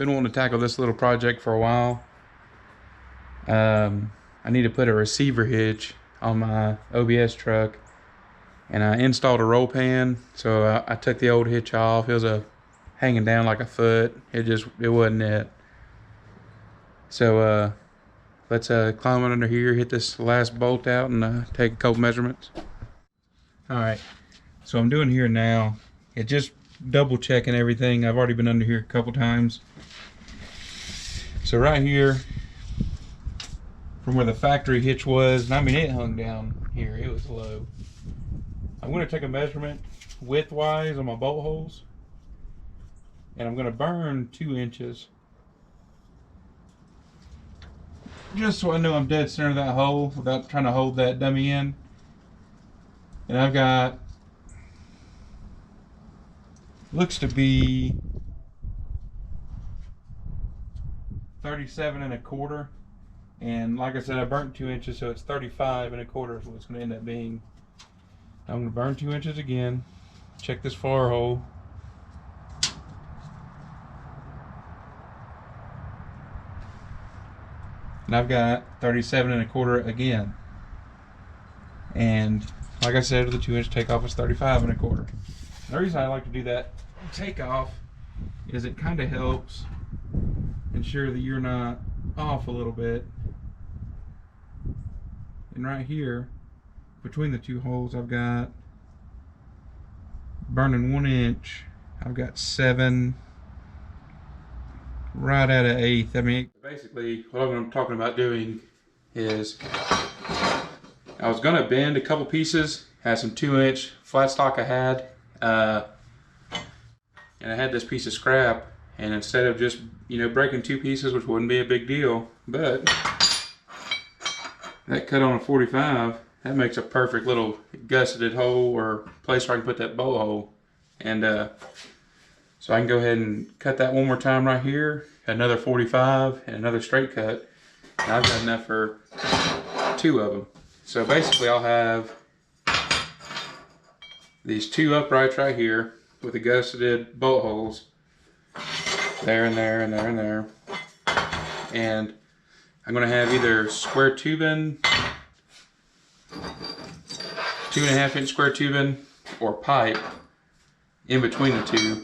been wanting to tackle this little project for a while. I need to put a receiver hitch on my OBS truck, and I installed a roll pan. So I took the old hitch off. It was hanging down like a foot. It wasn't it. So let's climb under here, hit this last bolt out, and take a couple measurements. All right, so I'm doing here now. It's just double checking everything. I've already been under here a couple times. So right here, from where the factory hitch was, and I mean it hung down here, it was low. I'm going to take a measurement width-wise on my bolt holes, and I'm going to burn 2 inches, just so I know I'm dead center of that hole without trying to hold that dummy in. And I've got, looks to be 37 1/4, and like I said, I burnt 2 inches, so it's 35 1/4 is what it's going to end up being. I'm going to burn 2 inches again. Check this far hole. And I've got 37 1/4 again. And like I said, the 2 inch takeoff is 35 1/4. The reason I like to do that takeoff is it kind of helps ensure that you're not off a little bit. And right here, between the 2 holes, I've got, burning 1 inch, I've got 7, right at an 1/8. I mean, basically what I'm talking about doing is I was gonna bend a couple pieces, had some 2 inch flat stock I had, and I had this piece of scrap, and instead of just, breaking 2 pieces, which wouldn't be a big deal, but that cut on a 45, that makes a perfect little gusseted hole or place where I can put that bolt hole. And so I can go ahead and cut that one more time right here, another 45 and another straight cut, and I've got enough for 2 of them. So basically I'll have these 2 uprights right here with the gusseted bolt holes there and there and there and there, and I'm going to have either square tubing, 2.5 inch square tubing, or pipe in between the 2.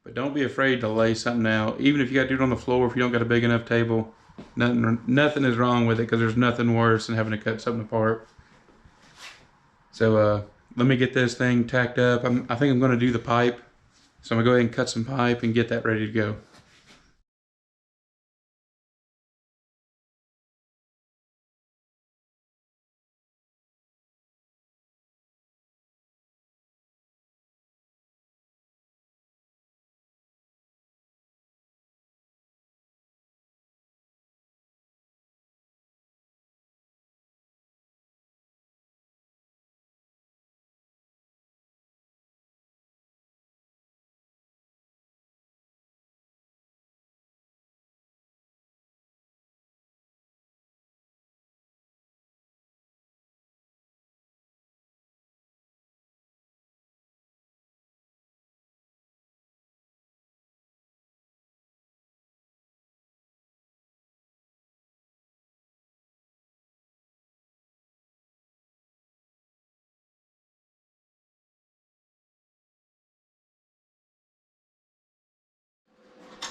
But don't be afraid to lay something out, even if you got to do it on the floor. If you don't got a big enough table, nothing is wrong with it, because there's nothing worse than having to cut something apart. So let me get this thing tacked up. I think I'm going to do the pipe, so I'm going to go ahead and cut some pipe and get that ready to go.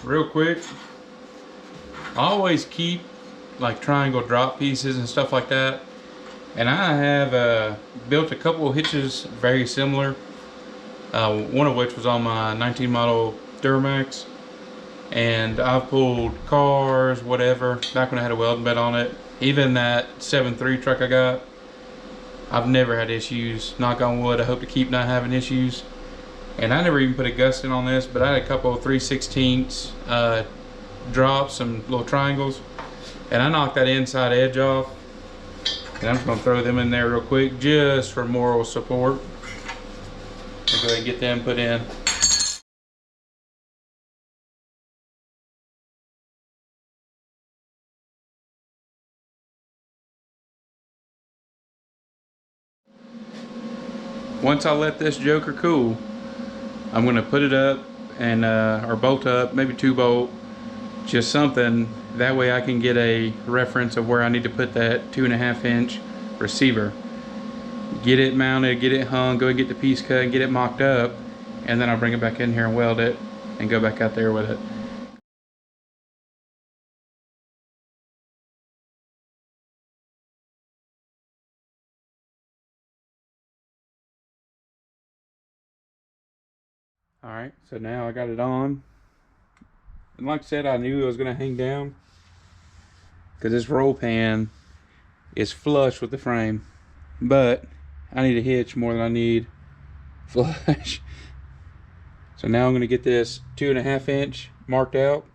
real quick, I always keep like triangle drop pieces and stuff like that. And I have built a couple of hitches very similar. One of which was on my 19 model Duramax. And I've pulled cars, whatever, back when I had a welding bed on it. Even that 7.3 truck I got, I've never had issues. Knock on wood, I hope to keep not having issues. And I never even put a gusset on this, but I had a couple of 3/16 drops, some little triangles. And I knocked that inside edge off. And I'm just gonna throw them in there real quick, just for moral support. I'll go ahead and get them put in. Once I let this joker cool, I'm gonna put it up and or bolt up, maybe 2 bolt, just something. That way I can get a reference of where I need to put that 2.5-inch receiver. Get it mounted, get it hung, go and get the piece cut, and get it mocked up, and then I'll bring it back in here and weld it and go back out there with it. Alright, so now I got it on. And like I said, I knew it was gonna hang down because this roll pan is flush with the frame, but I need a hitch more than I need flush. So now I'm going to get this 2.5-inch marked out.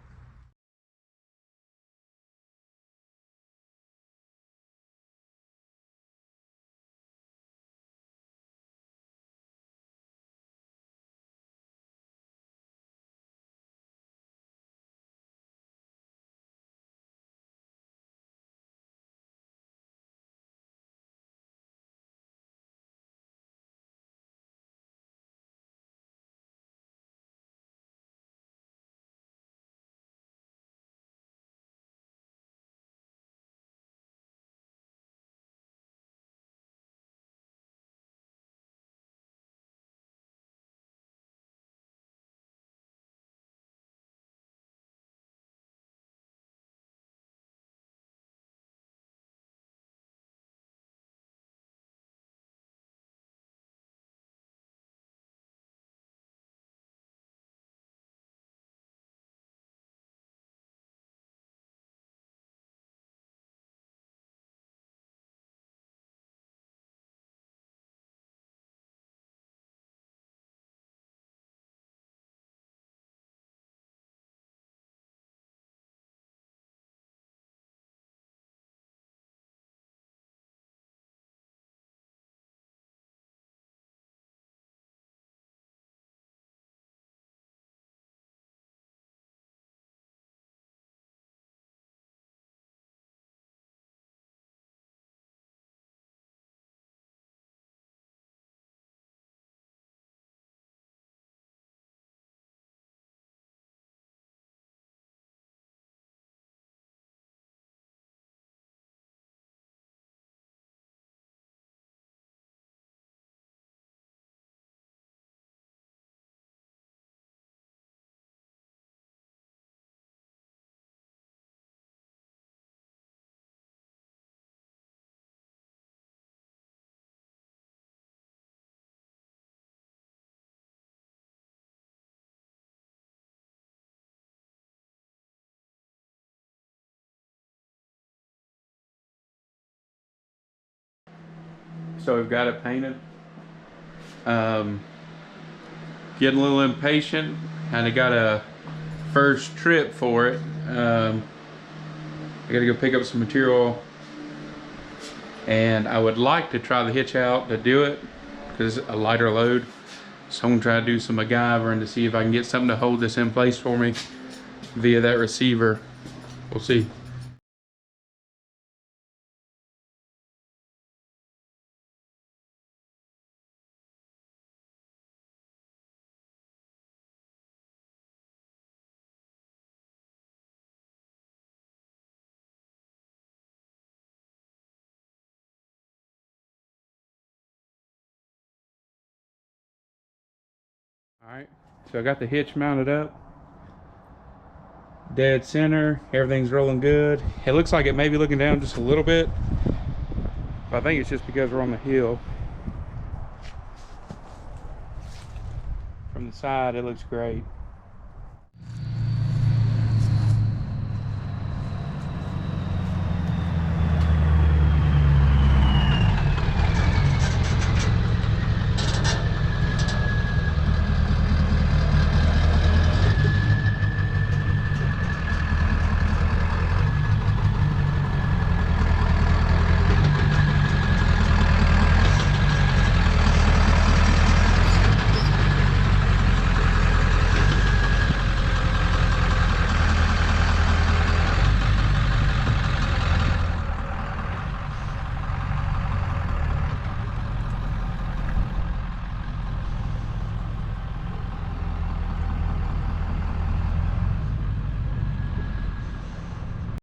So we've got it painted. Getting a little impatient. Kind of got a first trip for it. I gotta go pick up some material, and I would like to try the hitch out to do it because it's a lighter load. So I'm gonna try to do some MacGyvering to see if I can get something to hold this in place for me via that receiver. We'll see. All right, so I got the hitch mounted up. dead center. Everything's rolling good. It looks like it may be looking down just a little bit, but I think it's just because we're on the hill. From the side, it looks great.